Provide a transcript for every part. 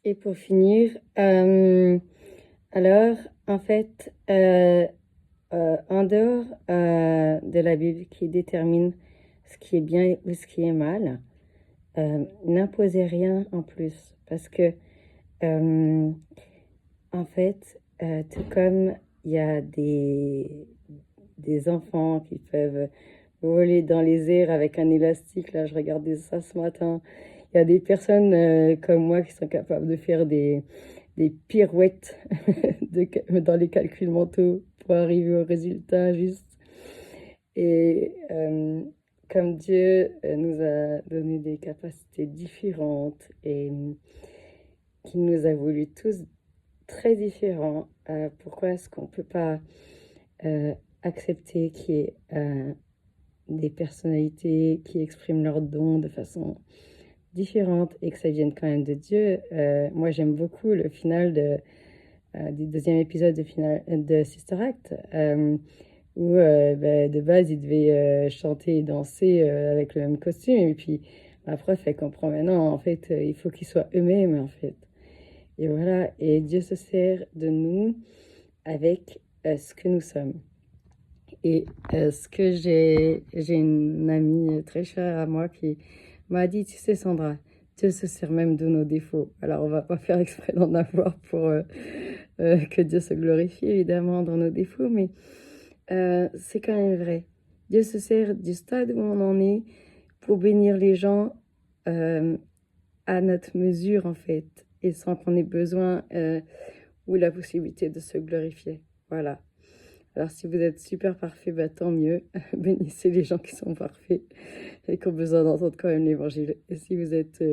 Et pour finir, alors, en fait, en dehors de la Bible qui détermine ce qui est bien ou ce qui est mal, n'imposez rien en plus. Parce que, euh, en fait, tout comme il y a des enfants qui peuvent voler dans les airs avec un élastique, là, je regardais ça ce matin. Il y a des personnes comme moi qui sont capables de faire des pirouettes dans les calculs mentaux pour arriver au résultat juste. Et comme Dieu nous a donné des capacités différentes et qu'il nous a voulu tous très différents, pourquoi est-ce qu'on ne peut pas euh, accepter qu'il y ait des personnalités qui expriment leurs dons de façon différente et que ça vienne quand même de Dieu? Moi, j'aime beaucoup le final du deuxième épisode de Sister Act, où bah, de base, il devait chanter et danser avec le même costume. Et puis, la prof, elle comprend maintenant, en fait, il faut qu'ils soient eux-mêmes, en fait. Et voilà, et Dieu se sert de nous avec ce que nous sommes. Et ce que j'ai une amie très chère à moi qui m'a dit, tu sais Sandra, Dieu se sert même de nos défauts. Alors on va pas faire exprès d'en avoir pour que Dieu se glorifie évidemment dans nos défauts, mais c'est quand même vrai. Dieu se sert du stade où on en est pour bénir les gens euh, à notre mesure en fait, et sans qu'on ait besoin ou la possibilité de se glorifier. Voilà. Alors si vous êtes super parfait, bah, tant mieux. Bénissez les gens qui sont parfaits et qui ont besoin d'entendre quand même l'évangile. Et si vous êtes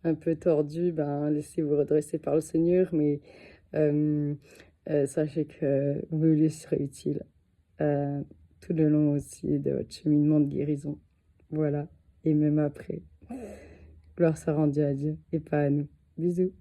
un peu tordu, ben, laissez-vous redresser par le Seigneur, mais euh, sachez que vous lui serez utile euh, tout le long aussi de votre cheminement de guérison. Voilà. Et même après. Gloire soit rendue à Dieu et pas à nous. Bisous.